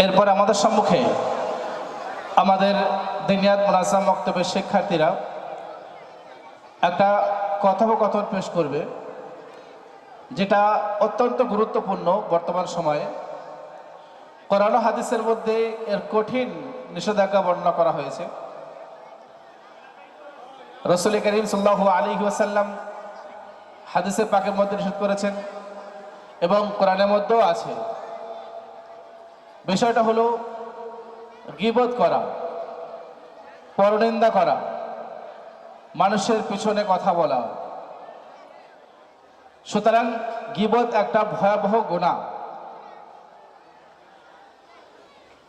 এরপর আমাদের সম্মুখে আমাদের দিনিয়াত মুনাজ্জাম মক্তবের শিক্ষার্থীরা একটা কথোপকথন পেশ করবে, যেটা অত্যন্ত গুরুত্বপূর্ণ। বর্তমান সময়ে কোরআন ও হাদিসের মধ্যে এর কঠিন নিষেধাজ্ঞা বর্ণনা করা হয়েছে। রাসূল করিম সাল্লাল্লাহু আলাইহি ওয়াসাল্লাম হাদিসে পাকের মধ্যে নিষেধ করেছেন এবং কোরআনের মধ্যেও আছে। বিষয়টা হলো গীবত করা, পরনিন্দা করা, মানুষের পিছনে কথা বলা। সুতরাং গীবত একটা ভয়াবহ গুনাহ।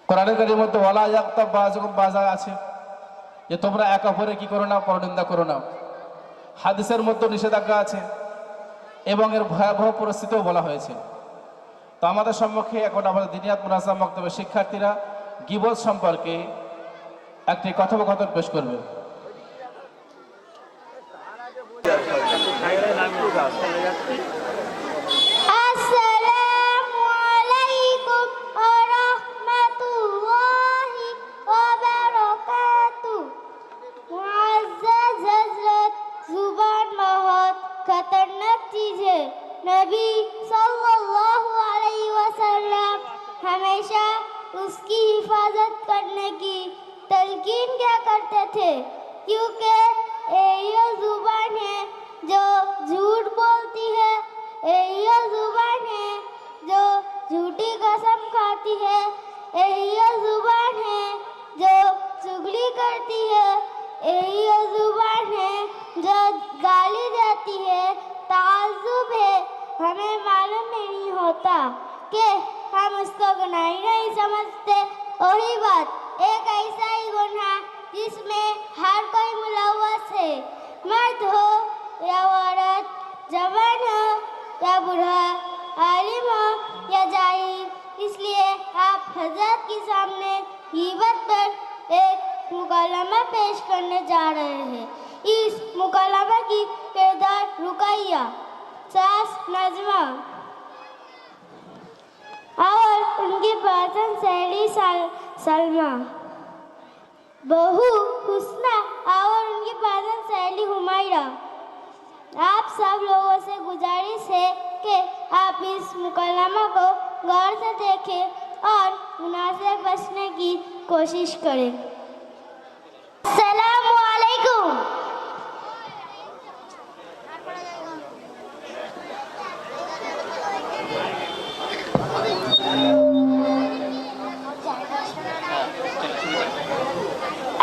কোরআনের কারিমের মধ্যে ওয়ালা ইয়াগতাব বাযুকুম বাযা আছে, যে তোমরা একে অপরের কি করো না, পরনিন্দা করো না। হাদিসের মধ্যে নিষেধাজ্ঞা আছে এবং এর ভয়াবহ পরিস্থিতিও বলা হয়েছে। তো আমাদের সম্মুখে এখন আমাদের দিনিয়াত মুনাজ্জাম মক্তবের শিক্ষার্থীরা গীবত সম্পর্কে একটি কথোপকথন পেশ করবে। আসসালামু আলাইকুম ওয়া রাহমাতুল্লাহি ওয়া বারাকাতুহু। मुअज़्ज़ज़ हज़रत ज़ुबान बहुत खतरनाक चीज़ है। नबी सल्लल्लाहु अलैहि वसल्लम हमेशा उसकी हिफाजत करने की तलकीन क्या करते थे, क्योंकि ये ज़ुबान है जो झूठ बोलती है, ये ज़ुबान है जो झूठी कसम खाती है, ये ज़ुबान है जो चुगली करती है, ये ज़ुबान है जो गाली देती है। ताज्जुब है, हमें मालूम नहीं होता कि हम उसको गुनाह नहीं समझते। वही बात एक ऐसा ही गुनाह जिसमें हर कोई मुलव्वस है, मर्द हो या औरत, जवान हो या बूढ़ा, आलिम हो या जाहिल। इसलिए आप हज़रत के सामने गीबत पर एक मुकलमा पेश करने जा रहे हैं। इस मुकलमा की किरदार रुकैया, सास नज़मा और उनकी पसंद सहेली सलमा, बहू हुस्ना और उनकी पसंद सहेली हुमायरा। आप सब लोगों से गुजारिश है कि आप इस मुकलमा को गौर से देखें और गुनाह से बचने की कोशिश करें। अस्सलामु अलैकुम।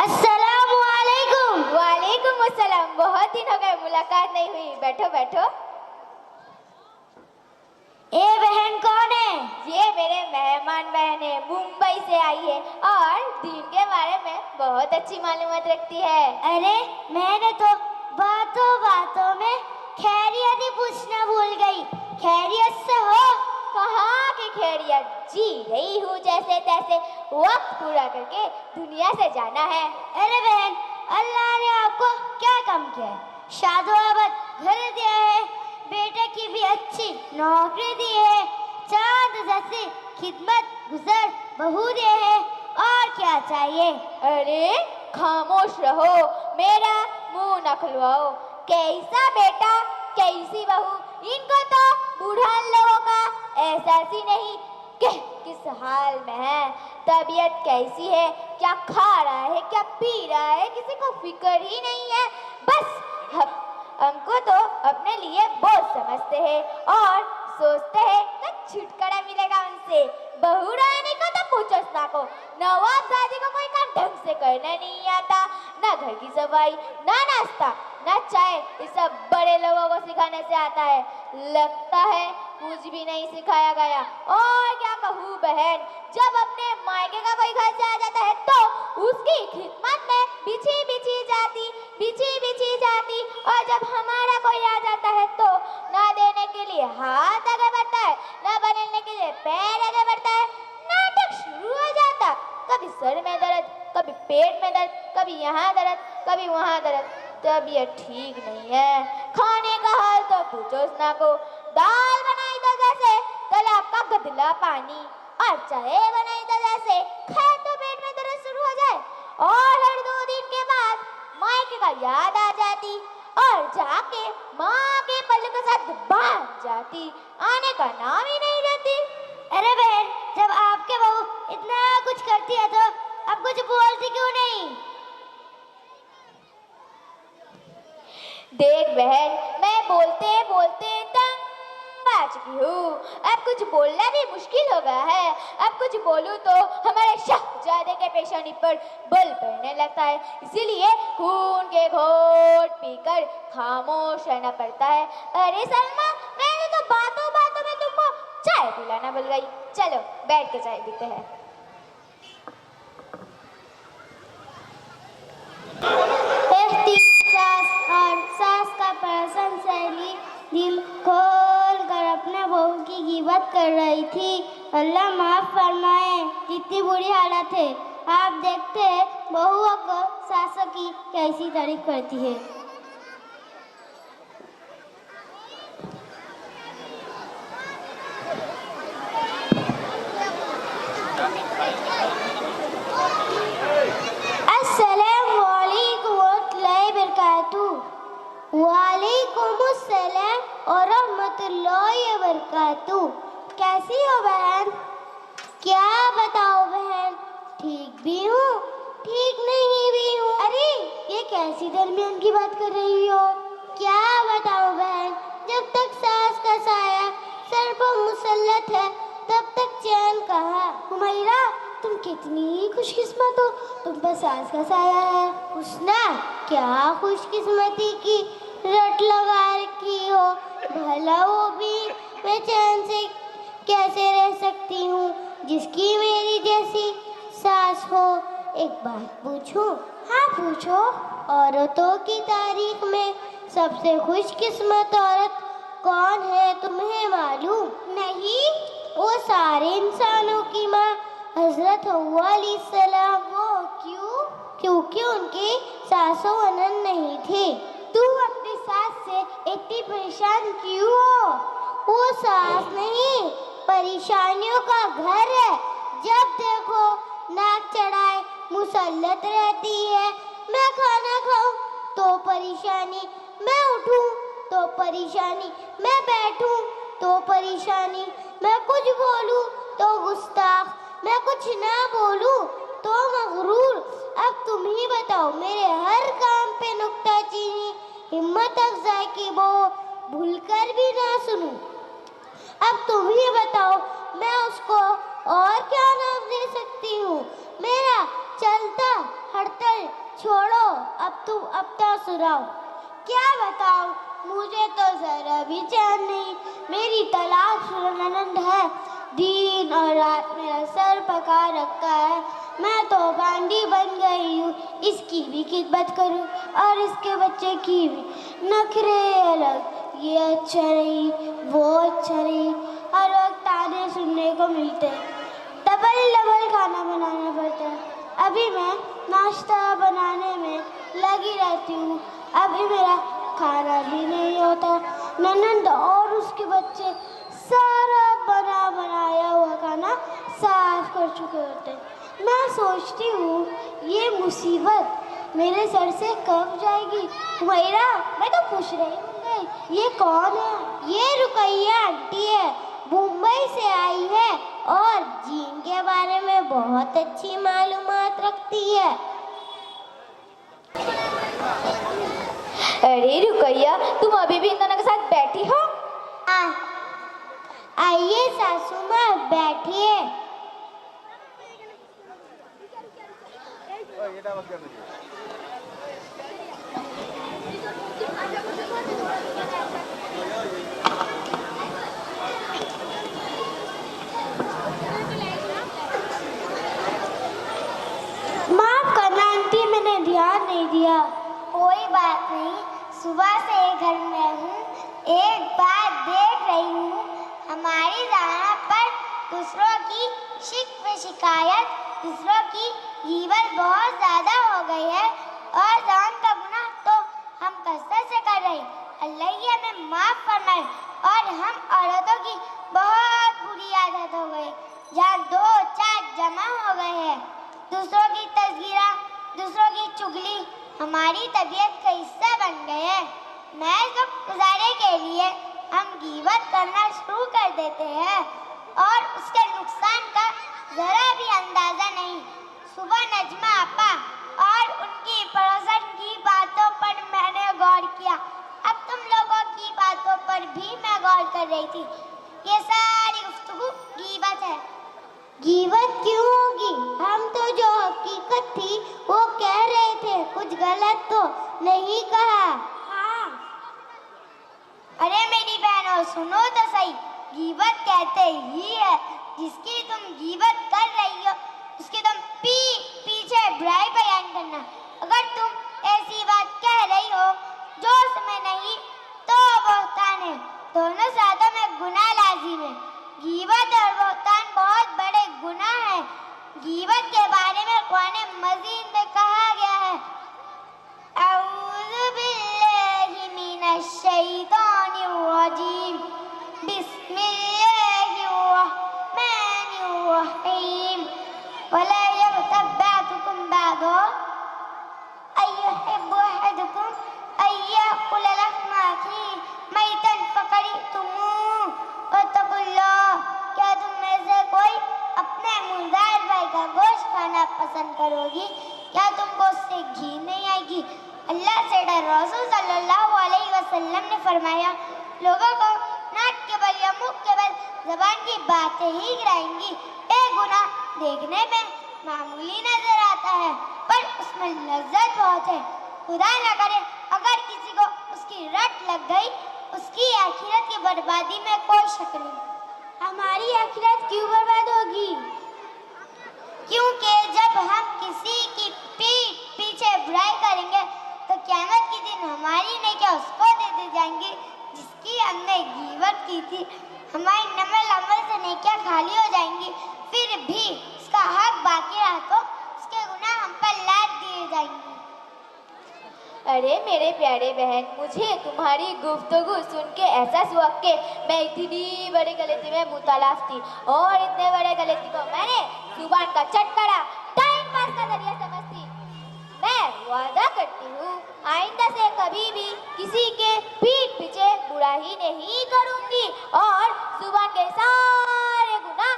अस्सलामु अलैकुम। वालेकुम अस्सलाम। बहुत दिन हो गए, मुलाकात नहीं हुई। बैठो बैठो। ये बहन कौन है? ये मेरे मेहमान बहन है, मुंबई से आई है और दीन के बारे में बहुत अच्छी मालूमात रखती है। अरे मैंने तो बातों बातों में खैरियत ही पूछना भूल गई। खैरियत से हो? कहाँ की खैरियत, जी रही हूँ जैसे तैसे, वक्त पूरा करके दुनिया से जाना है। अरे बहन, अल्लाह ने आपको क्या कम किया है? शादोआबाद घर दिया है, बेटे की भी अच्छी नौकरी दी है, चांद जैसी खिदमत गुजर बहू दिए है, और क्या चाहिए? अरे खामोश रहो, मेरा मुंह न खुलवाओ। कैसा बेटा कैसी बहू, इनको तो बूढ़ान लोगों का एहसास ही नहीं कि किस हाल में है, तबीयत कैसी है, क्या खा रहा है, क्या पी रहा है, किसी को फिक्र ही नहीं है। बस हमको तो अपने लिए बोझ समझते हैं और सोचते हैं कि छुटकारा मिलेगा उनसे। बहू रानी को तो पूछो ना को, नवाबजादी को कोई काम ढंग से करना नहीं आता, ना घर की सफाई, ना नाश्ता, ना चाय, ये सब बड़े लोगों को सिखाने से आता है। लगता है कुछ भी नहीं सिखाया गया। और क्या कहूँ बहन, जब अपने मायके का कोई घर से आ जाता है तो उसकी खिदमत में बिछी बिछी जाती, और जब हमारा कोई आ जाता है तो ना देने के लिए हाथ आगे बढ़ता है, ना बदलने के लिए पैर आगे बढ़ता है। नाटक शुरू हो जाता, कभी सर में दर्द, कभी पेट में दर्द, कभी यहाँ दर्द, कभी वहाँ दर्द। तबीयत ठीक नहीं है, खाने का हाल तो पूछो ना को। दाल बनाई तो जैसे तालाब का गदला पानी, और और चाहे बनाई ताजा से खाए तो पेट में दर्द शुरू हो जाए और हर 2 दिन के बाद मायके का याद आ जाती और जाके माँ के पल्लू के साथ बांध जाती, आने का नाम ही नहीं लेती। अरे बहन, जब आपके बहू इतना कुछ करती है तो आप कुछ बोलती क्यों नहीं? देख बहन, मैं बोलते बोलते तंग आ चुकी हूँ। अब कुछ बोलना भी मुश्किल हो गया है। अब कुछ बोलूं तो हमारे शहजादे के पेशानी पर बल पड़ने लगता है, इसीलिए खून के घोट पीकर खामोश रहना पड़ता है। अरे सलमा, मैंने तो बातों बातों में तुमको चाय पिलाना भूल गई। चलो बैठ के चाय पीते हैं। सास और सास का पर्सन शैली दिल खोल कर अपने बहू की गिबत कर रही थी। अल्लाह माफ फरमाए, कितनी बुरी हालत है। आप देखते हैं बहुओं को सासों की कैसी तारीफ करती है। वालेकुमुस्सलाम और रहमतुल्लाहि व बरकातहू। कैसी हो बहन? क्या बताओ बहन, ठीक भी हूँ, ठीक नहीं भी हूँ। अरे ये कैसी दरमियान की बात कर रही हो? क्या बताओ बहन, जब तक सास का साया सर पर मुसल्लत है तब तक चैन कहाँ। हुमैरा, तुम कितनी खुशकिस्मत हो, तुम पर सास का साया है। हुस्ना, क्या खुशकिस्मती की रट लगा रखी हो। भला वो भी मैं चैन से कैसे रह सकती हूँ जिसकी मेरी जैसी सास हो। एक बात पूछूं? हाँ पूछो। औरतों की तारीख में सबसे खुशकिस्मत औरत कौन है तुम्हें मालूम? नहीं। वो सारे इंसानों की माँ हजरत हव्वा अलैहिस्सलाम। वो क्यों? क्योंकि उनकी सासों अनन नहीं थी। तुम अपनी सास से इतनी परेशान क्यों हो? वो सास नहीं, परेशानियों का घर है। जब देखो नाक चढ़ाए मुसल्लत रहती है। मैं खाना खाऊं तो परेशानी, मैं उठूं तो परेशानी, मैं बैठूं तो परेशानी, मैं कुछ बोलूं तो गुस्ताख, मैं कुछ ना बोलूं तो मगरूर। अब तुम ही बताओ, मेरे हर काम पे नुक्ताचीनी, हिम्मत अफजाई की वो भूलकर भी ना सुनूं। अब तुम ही बताओ, मैं उसको और क्या नाम दे सकती हूँ? मेरा चलता हड़ताल छोड़ो, अब तो सुनाओ। क्या बताओ, मुझे तो जरा भी चैन नहीं। मेरी तलाश ननद है, दिन और रात मेरा सर पका रखा है। मैं तो बांडी बन गई हूँ, इसकी भी खिदमत करूँ और इसके बच्चे की भी। नखरे अलग, ये अच्छा नहीं, वो अच्छा नहीं, हर वक्त ताने सुनने को मिलते हैं। डबल डबल खाना बनाना पड़ता है। अभी मैं नाश्ता बनाने में लगी रहती हूँ, अभी मेरा खाना भी नहीं होता। ननद और उसके बच्चे सारा बना बनाया हुआ खाना साफ कर चुके होते हैं। मैं सोचती हूँ ये मुसीबत मेरे सर से कब जाएगी। हुमैरा, मैं तो खुश रही हूँ। ये कौन है? ये रुकैया आंटी है, मुंबई से आई है और जीन के बारे में बहुत अच्छी मालूमात रखती है। अरे रुकैया, तुम अभी भी इन दोनों के साथ बैठी हो? आइए सासू माँ, बैठिए। माफ करना आंटी, मैंने ध्यान नहीं दिया। कोई बात नहीं, सुबह से घर में हूँ। एक बात देख रही हूँ, हमारी राना पर दूसरों की शिकवे शिकायत, दूसरों की गीबत बहुत ज़्यादा हो गई है और जान का गुनाह तो हम कसरत से कर रहे। अल्लाह ही हमें माफ़ फरमाए। और हम औरतों की बहुत बुरी आदत हो गई। जहाँ दो चार जमा हो गए हैं, दूसरों की तस्वीरा, दूसरों की चुगली हमारी तबीयत का हिस्सा बन गए हैं। महज वक्त गुजारे के लिए हम गीबत करना शुरू कर देते हैं और उसके नुकसान का जरा भी अंदाजा नहीं। सुबह नजमा आपा और उनकी पड़ोसन की बातों पर मैंने गौर किया। अब तुम लोगों की बातों पर भी मैं गौर कर रही थी। ये सारी गुफ्तगू गीबत है। गीबत क्यों होगी? हम तो जो हकीकत थी वो कह रहे थे, कुछ गलत तो नहीं कहा। हाँ। अरे मेरी बहनों सुनो तो सही, गीबत कहते ही है जिसकी तुम गीबत कर रही हो उसकी तुम पीछे बुराई बयान करना। अगर तुम ऐसी बात कह रही हो जो उसमें नहीं तो बहतान है। दोनों साथों में गुनाह लाजिम है। गीबत और बहतान बहुत बड़े गुनाह हैं। गीबत के बारे में कुरान मजीद में कहा गया है, अऊज़ु बिल्लाहि मिनश शैतानिर रजीम, बिस्मिल्लाहिर रहमानिर रहीम, वला यग़्तब बअदुकुम बअदा अय्युहिब्बु अहदुकुम अय्याकुल लहमा अखीही मैतन फकरिहतुमूह वत्तकुल्लाह। क्या तुम में से कोई अपने मुर्दार भाई का गोश्त खाना पसंद करोगी? क्या तुमको उससे घी नहीं आएगी? अल्लाह से डर। रसूल सल्लल्लाहु अलैहि वसल्लम ने फरमाया, लोगों को नाक के बल या मुख के बल जबान की बातें ही गिराएंगी। एक गुनाह देखने में मामूली नजर आता है पर उसमें लज्जत बहुत है। खुदा न करे अगर किसी को उसकी रट लग गई, उसकी आखिरत की बर्बादी में कोई शक नहीं। हमारी आखिरत क्यों बर्बाद होगी? क्योंकि जब हम किसी की पीठ पीछे बुराई करेंगे तो क़यामत के दिन हमारी नेकियां उसको दे दी जाएंगी जिसकी हमने गीबत की थी। हमारी नमल अमल से नेकियां खाली हो जाएंगी, फिर भी उसका हक बाकी रहा तो उसके गुनाह हम पर लाद दिए जाएंगे। अरे मेरे प्यारे बहन, मुझे तुम्हारी गुफ्तगू सुन के एहसास हुआ कि मैं इतनी बड़ी गलती में मुतलाफ थी और इतने बड़े गलती को मैंने जुबान का चटकारा टाइम पास का जरिया समझती। मैं वादा करती हूँ आइंदा से कभी भी किसी के पीठ पीछे बुराई नहीं करूँगी और जुबान के सारे गुनाह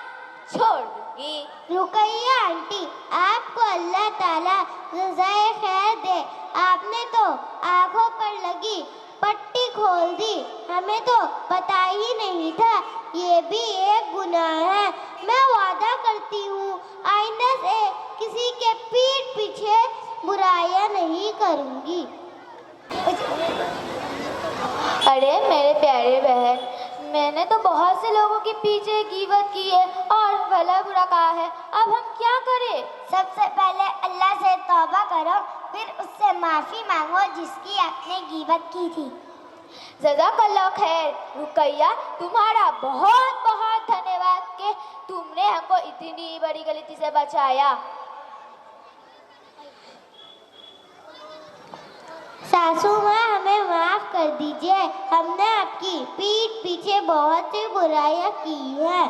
छोड़ दूँगी। रुकैया आंटी, आपको अल्लाह ताला जज़ाए खैर दे। आपने तो आंखों पर लगी पट्टी खोल दी, हमें तो पता ही नहीं था ये भी एक गुनाह है। मैं वादा करती हूँ आइंदा से किसी के पीठ पीछे बुराइयां नहीं करूँगी। अरे मेरे प्यारे बहन, मैंने तो बहुत से लोगों के पीछे गीबत की है और भला बुरा कहा है। अब हम क्या करें? सबसे पहले अल्लाह से तौबा करो, फिर उससे माफ़ी मांगो जिसकी आपने गीबत की थी। जज़ाकल्लाह खैर। रुकैया, तुम्हारा बहुत बहुत धन्यवाद कि तुमने हमको इतनी बड़ी गलती से बचाया। सासू माँ, हमें माफ़ कर दीजिए, हमने आपकी पीठ पीछे बहुत सी बुराइयां की हैं।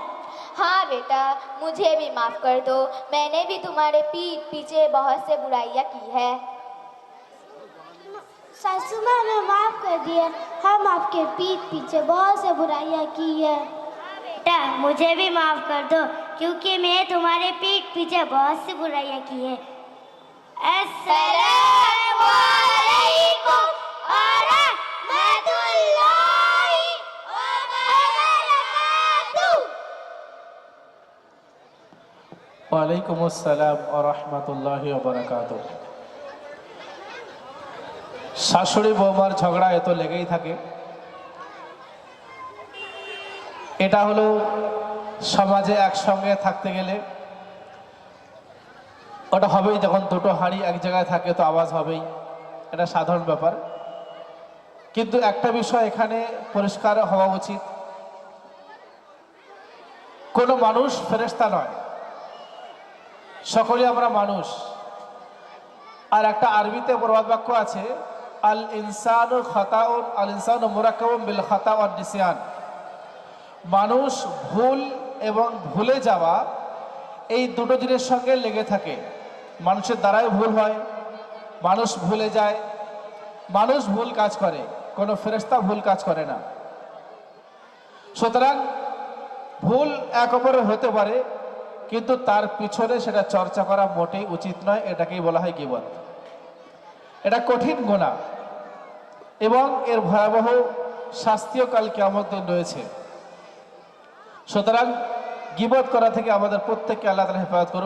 हाँ बेटा, मुझे भी माफ़ कर दो, मैंने भी तुम्हारे पीठ पीछे बहुत से बुराइयां की है। सासू माँ, हमें माफ़ कर दिए, हम आपके पीठ पीछे बहुत से बुराइयां की है। बेटा, मुझे भी माफ़ कर दो क्योंकि मैं तुम्हारे पीठ पीछे बहुत सी बुराइयां की है। अस्सलामु अलैकुम और रहमतुल्लाहि व बरकातुहू। वालेकुम अस्सलाम व रहमतुल्लाहि व बाराकातुहू। শাশুড়ি বৌমার ঝগড়া এত লেগেই থাকে। এটা হলো সমাজে একসঙ্গে থাকতে গেলে ওটা হবেই। যখন দুটো হাঁড়ি এক জায়গায় থাকে তো আওয়াজ হবেই, এটা সাধারণ ব্যাপার। কিন্তু একটা বিষয় এখানে পরিষ্কার হওয়া উচিত, কোনো মানুষ ফেরেশতা নয়, সকলে আমরা মানুষ। আর একটা আরবিতে প্রবাদ বাক্য আছে, আল ইনসানু খাতাউন আল ইনসানু মুরাক্কাবুন বিল খাতা ওয়ান নিসিয়ান। মানুষ ভুল এবং ভুলে যাওয়া এই দুটো জিনিসের সঙ্গে লেগে থাকে। মানুষের দ্বারাই ভুল হয়, মানুষ ভুলে যায়, মানুষ ভুল কাজ করে, কোনো ফেরেশতা ভুল কাজ করে না। সুতরাং ভুল এক অপরের হতে পারে, কিন্তু তার পিছনে সেটা চর্চা করা মোটেই উচিত নয়। এটাকেই বলা হয় গীবত। এটা কঠিন গুনাহ এবং এর ভয়াবহ শাস্তিও কাল কিয়ামত দিন রয়েছে। সুতরাং গীবত করা থেকে আমাদের প্রত্যেককে আল্লাহ তাআলা হেফাজত করুন।